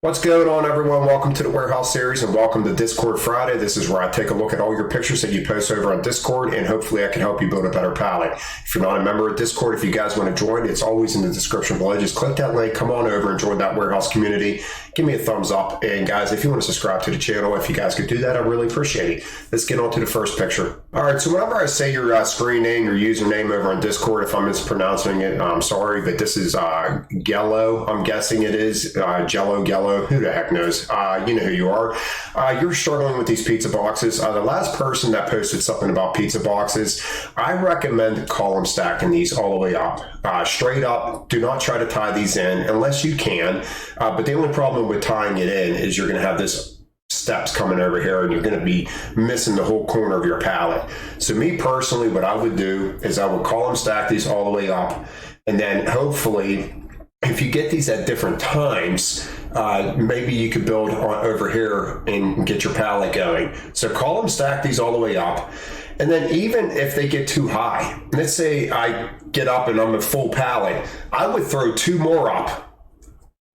What's going on, everyone? Welcome to the Warehouse Series and welcome to Discord Friday. This is where I take a look at all your pictures that you post over on Discord, and hopefully I can help you build a better palette. If you're not a member of Discord, if you guys want to join, it's always in the description below. Just click that link, come on over and join that Warehouse community. Give me a thumbs up. And guys, if you want to subscribe to the channel, if you guys could do that, I really appreciate it. Let's get on to the first picture. All right, so whenever I say your screen name, your username over on Discord, if I'm mispronouncing it, I'm sorry, but this is Gello. I'm guessing it is Gello. Who the heck knows? You know who you are. You're struggling with these pizza boxes. The last person that posted something about pizza boxes, I recommend column stacking these all the way up. Straight up, do not try to tie these in unless you can. But the only problem with tying it in is you're going to have this steps coming over here and you're going to be missing the whole corner of your pallet. So me personally, what I would do is I would column stack these all the way up, and then hopefully if you get these at different times, maybe you could build on over here and get your pallet going. So column stack these all the way up. And then even if they get too high, let's say I get up and I'm a full pallet, I would throw two more up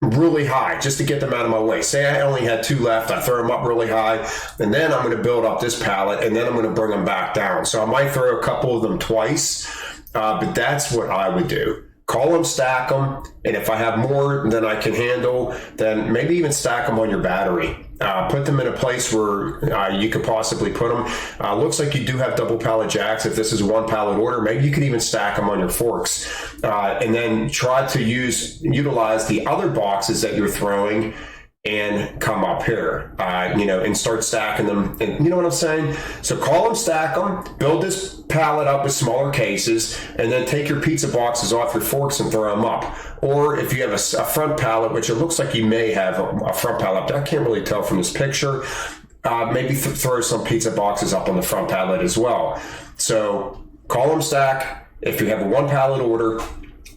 really high just to get them out of my way. Say I only had two left, I throw them up really high, and then I'm going to build up this pallet, and then I'm going to bring them back down. So I might throw a couple of them twice, but that's what I would do. Column stack them, and if I have more than I can handle, then maybe even stack them on your battery. Put them in a place where you could possibly put them. Looks like you do have double pallet jacks. If this is one pallet order, maybe you could even stack them on your forks, and then try to utilize the other boxes that you're throwing and come up here, and start stacking them. And you know what I'm saying? So column stack them, build this pallet up with smaller cases, and then take your pizza boxes off your forks and throw them up. Or if you have a front pallet, which it looks like you may have a front pallet, I can't really tell from this picture, maybe throw some pizza boxes up on the front pallet as well. So column stack, if you have a one pallet order,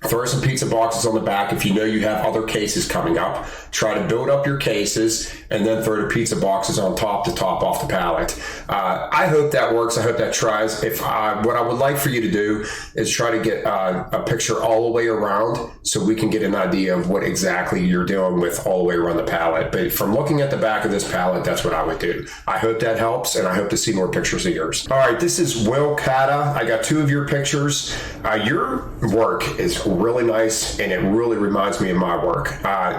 throw some pizza boxes on the back. If you know you have other cases coming up, try to build up your cases and then throw the pizza boxes on top to top off the pallet. I hope that works. I hope that tries. What I would like for you to do is try to get a picture all the way around so we can get an idea of what exactly you're dealing with all the way around the pallet. But from looking at the back of this pallet, that's what I would do. I hope that helps, and I hope to see more pictures of yours. All right, this is Will Cata. I got two of your pictures. Your work is really nice, and it really reminds me of my work.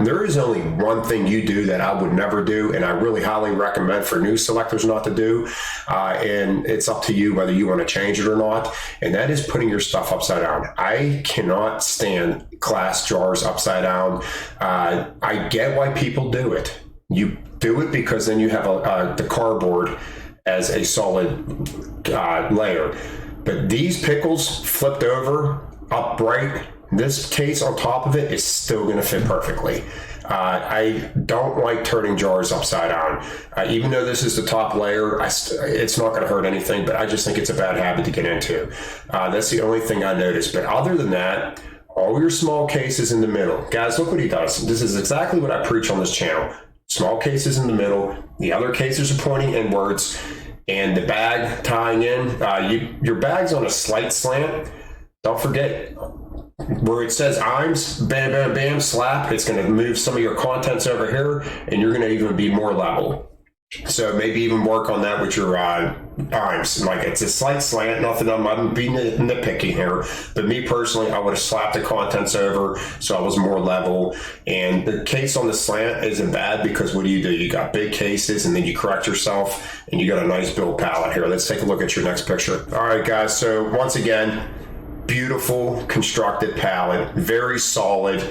There is only one thing you do that I would never do, and I really highly recommend for new selectors not to do, and it's up to you whether you want to change it or not, and that is putting your stuff upside down. I cannot stand glass jars upside down. I get why people do it. You do it because then you have the cardboard as a solid layer. But these pickles flipped over upright, this case on top of it is still going to fit perfectly. I don't like turning jars upside down. Even though this is the top layer, it's not going to hurt anything, but I just think it's a bad habit to get into. That's the only thing I noticed. But other than that, all your small cases in the middle. Guys, look what he does. This is exactly what I preach on this channel. Small cases in the middle. The other cases are pointing inwards. And the bag tying in. Your bag's on a slight slant. Don't forget, where it says "Ims," bam, bam, bam, slap, it's going to move some of your contents over here, and you're going to even be more level. So maybe even work on that with your Ims. Like, it's a slight slant, nothing, I'm being nitpicky here, but me personally, I would have slapped the contents over so I was more level. And the case on the slant isn't bad because what do? You got big cases, and then you correct yourself, and you got a nice build palette here. Let's take a look at your next picture. All right, guys, so once again, beautiful constructed palette, very solid,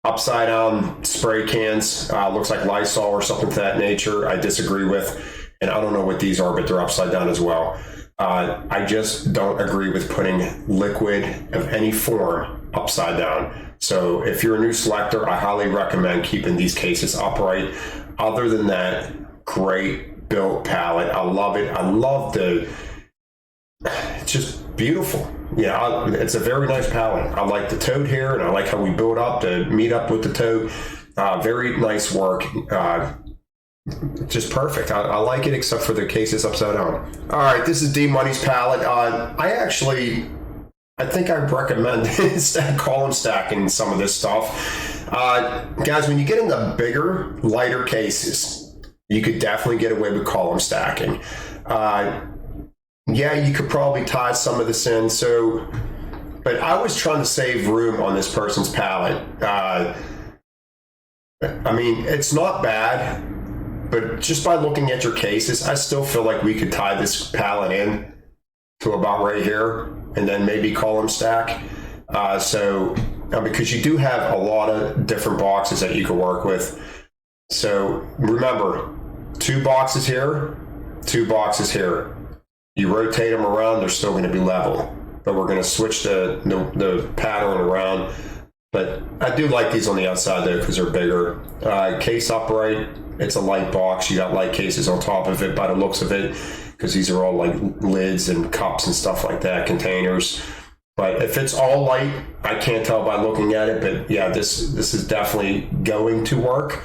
upside down spray cans, looks like Lysol or something to that nature. I disagree with, and I don't know what these are, but they're upside down as well. I just don't agree with putting liquid of any form upside down. So if you're a new selector, I highly recommend keeping these cases upright. Other than that, great built palette. I love it. I love it's just beautiful. Yeah, it's a very nice palette. I like the tote here, and I like how we build up to meet up with the tote. Very nice work. Just perfect. I like it, except for the cases upside down. All right, this is D Money's palette. I think I recommend column stacking some of this stuff. Guys, when you get in the bigger, lighter cases, you could definitely get away with column stacking. Yeah, you could probably tie some of this in. But I was trying to save room on this person's pallet. I mean, it's not bad, but just by looking at your cases, I still feel like we could tie this pallet in to about right here and then maybe column stack. Because you do have a lot of different boxes that you can work with. So remember, 2 boxes here, 2 boxes here. You rotate them around, they're still going to be level. But we're going to switch the pattern around. But I do like these on the outside though, because they're bigger. Case upright, it's a light box. You got light cases on top of it by the looks of it, because these are all like lids and cups and stuff like that, containers. But if it's all light, I can't tell by looking at it. But yeah, this is definitely going to work.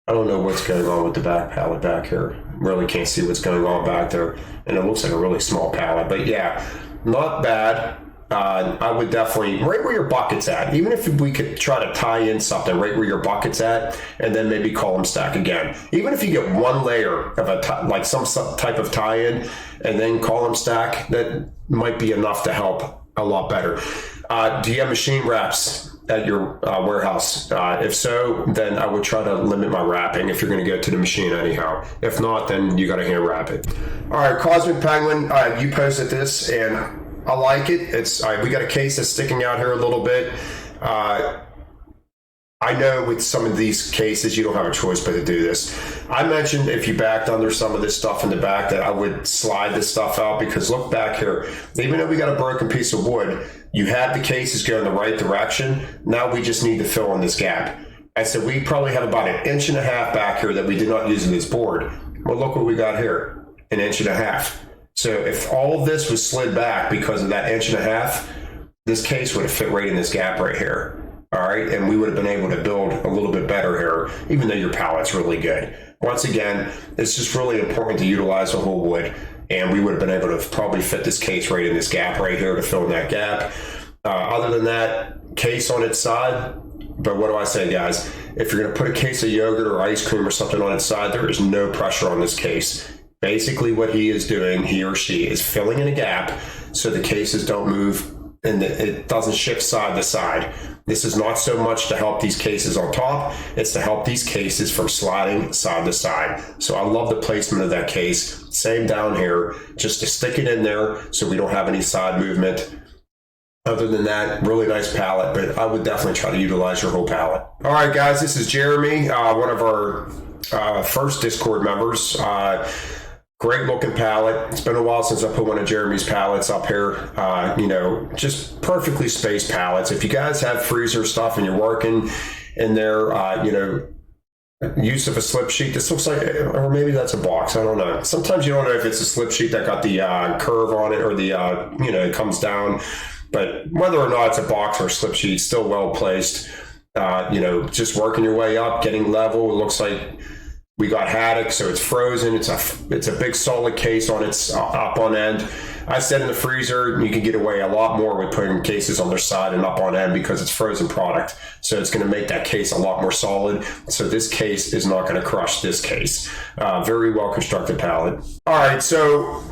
I don't know what's going on with the back pallet back here. Really can't see what's going on back there. And it looks like a really small pallet. But yeah, not bad. I would definitely, right where your bucket's at, even if we could try to tie in something right where your bucket's at, and then maybe column stack again. Even if you get one layer of like some type of tie-in, and then column stack, that might be enough to help a lot better. Do you have machine wraps at your warehouse? If so, then I would try to limit my wrapping if you're going to go to the machine anyhow. If not, then you got to hand wrap it. All right, Cosmic Penguin, you posted this and I like it. It's we got a case that's sticking out here a little bit. I know with some of these cases, you don't have a choice but to do this. I mentioned if you backed under some of this stuff in the back that I would slide this stuff out, because look back here, even though we got a broken piece of wood, you had the cases go in the right direction. Now we just need to fill in this gap. I said we probably have about 1.5 inches back here that we did not use in this board. Well, look what we got here, 1.5 inches. So if all of this was slid back because of that 1.5 inches, this case would have fit right in this gap right here. All right, and we would have been able to build a little bit better here, even though your pallet's really good. Once again, it's just really important to utilize the whole wood, and we would have been able to probably fit this case right in this gap right here to fill in that gap. Other than that, case on its side. But what do I say, guys? If you're going to put a case of yogurt or ice cream or something on its side, there is no pressure on this case. Basically, what he is doing, he or she, is filling in a gap so the cases don't move and it doesn't shift side to side. This is not so much to help these cases on top, it's to help these cases from sliding side to side. So I love the placement of that case. Same down here, just to stick it in there so we don't have any side movement. Other than that, really nice pallet, but I would definitely try to utilize your whole pallet. All right, guys, this is Jeremy, one of our first Discord members. Great looking pallet. It's been a while since I put one of Jeremy's pallets up here. Just perfectly spaced pallets. If you guys have freezer stuff and you're working in there, use of a slip sheet. This looks like, or maybe that's a box. I don't know. Sometimes you don't know if it's a slip sheet that got the curve on it or the, it comes down. But whether or not it's a box or a slip sheet, still well placed. Just working your way up, getting level. It looks like we got haddock, so it's frozen. It's a big solid case on its up on end. I said in the freezer, you can get away a lot more with putting cases on their side and up on end because it's frozen product. So it's going to make that case a lot more solid. So this case is not going to crush this case. Very well constructed pallet. All right, so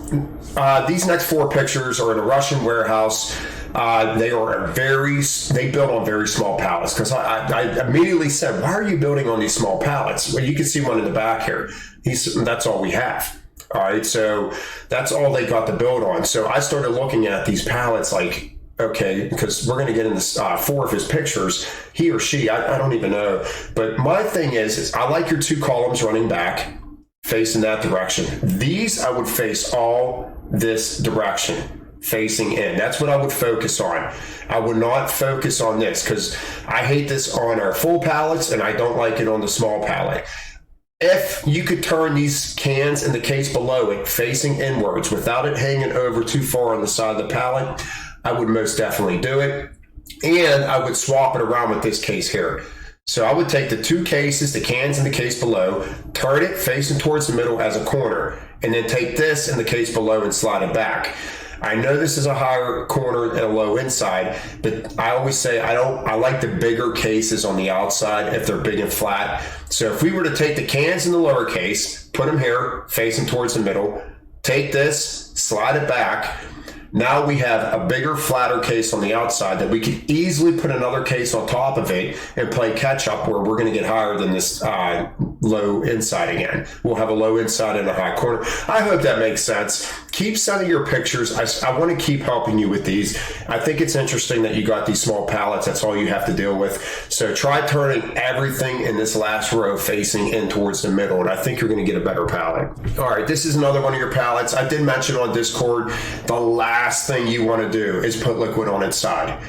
these next 4 pictures are in a Russian warehouse. They build on very small pallets, because I immediately said, why are you building on these small pallets? Well, you can see one in the back here. That's all we have. All right, so that's all they got to build on. So I started looking at these pallets like, okay, because we're going to get into 4 of his pictures, he or she, I don't even know. But my thing is I like your 2 columns running back, facing that direction. These I would face all this direction, facing in. That's what I would focus on. I would not focus on this, because I hate this on our full pallets and I don't like it on the small pallet. If you could turn these cans in the case below it facing inwards without it hanging over too far on the side of the pallet, I would most definitely do it. And I would swap it around with this case here. So I would take the 2 cases, the cans in the case below, turn it facing towards the middle as a corner, and then take this in the case below and slide it back. I know this is a higher corner and a low inside, but I always say I like the bigger cases on the outside if they're big and flat. So if we were to take the cans in the lower case, put them here, facing towards the middle, take this, slide it back. Now we have a bigger, flatter case on the outside that we could easily put another case on top of it and play catch up, where we're going to get higher than this low inside again. We'll have a low inside and a high corner. I hope that makes sense. Keep sending your pictures. I want to keep helping you with these. I think it's interesting that you got these small pallets. That's all you have to deal with. So try turning everything in this last row facing in towards the middle, and I think you're going to get a better pallet. All right, this is another one of your pallets. I did mention on Discord, the last thing you want to do is put liquid on its side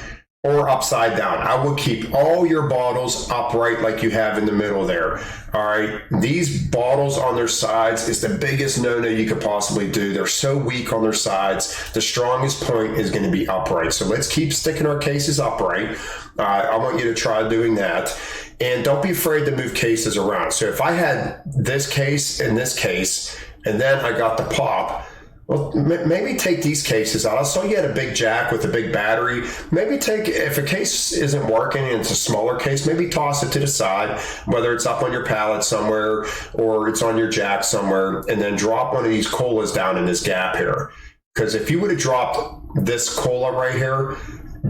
or upside down. I will keep all your bottles upright like you have in the middle there. All right, these bottles on their sides is the biggest no-no you could possibly do. They're so weak on their sides. The strongest point is going to be upright. So let's keep sticking our cases upright. I want you to try doing that. And don't be afraid to move cases around. So if I had this case and this case, and then I got the pop, well, maybe take these cases out. I saw you had a big jack with a big battery. Maybe take, if a case isn't working and it's a smaller case, maybe toss it to the side, whether it's up on your pallet somewhere or it's on your jack somewhere, and then drop one of these colas down in this gap here. Because if you would have dropped this cola right here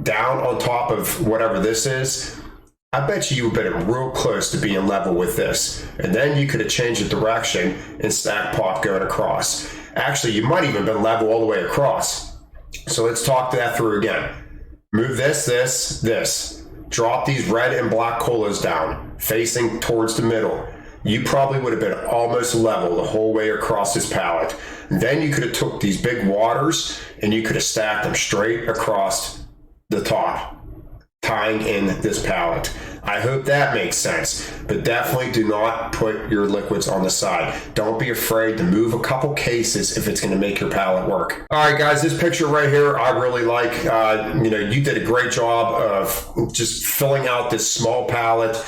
down on top of whatever this is, I bet you would have been real close to being level with this. And then you could have changed the direction and stack pop going across. Actually, you might even been level all the way across. So let's talk that through again. Move this. Drop these red and black colas down, facing towards the middle. You probably would have been almost level the whole way across this pallet. Then you could have took these big waters and you could have stacked them straight across the top, tying in this pallet. I hope that makes sense, but definitely do not put your liquids on the side. Don't be afraid to move a couple cases if it's going to make your pallet work. All right, guys, this picture right here, I really like. You did a great job of just filling out this small pallet.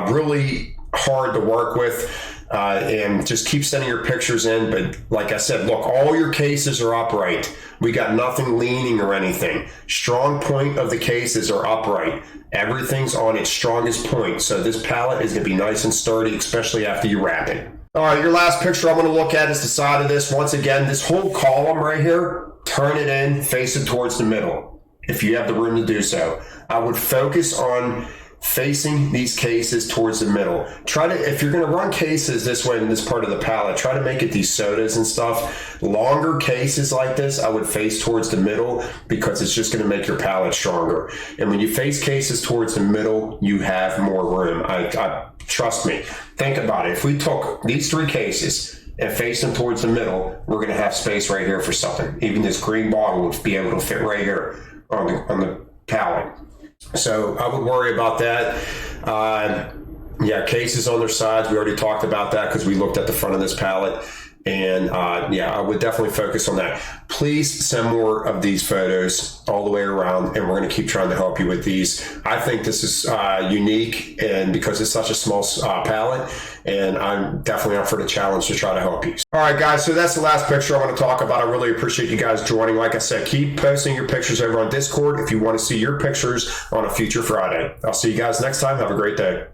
Really hard to work with. And just keep sending your pictures in. But like I said, look, all your cases are upright. We got nothing leaning or anything. Strong point of the cases are upright. Everything's on its strongest point. So this pallet is going to be nice and sturdy, especially after you wrap it. All right, your last picture I want to look at is the side of this. Once again, this whole column right here, turn it in, face it towards the middle, if you have the room to do so. I would focus on facing these cases towards the middle. Try to, if you're going to run cases this way in this part of the pallet, try to make it these sodas and stuff. Longer cases like this, I would face towards the middle because it's just going to make your pallet stronger. And when you face cases towards the middle, you have more room. I trust me. Think about it. If we took these three cases and face them towards the middle, we're going to have space right here for something. Even this green bottle would be able to fit right here on the pallet. So I would worry about that. Cases on their sides. We already talked about that because we looked at the front of this pallet. And I would definitely focus on that. Please send more of these photos all the way around, and we're going to keep trying to help you with these. I think this is unique, and because it's such a small pallet, and I'm definitely up for the challenge to try to help you. All right, guys, so that's the last picture I want to talk about. I really appreciate you guys joining. Like I said, keep posting your pictures over on Discord if you want to see your pictures on a future Friday. I'll see you guys next time. Have a great day.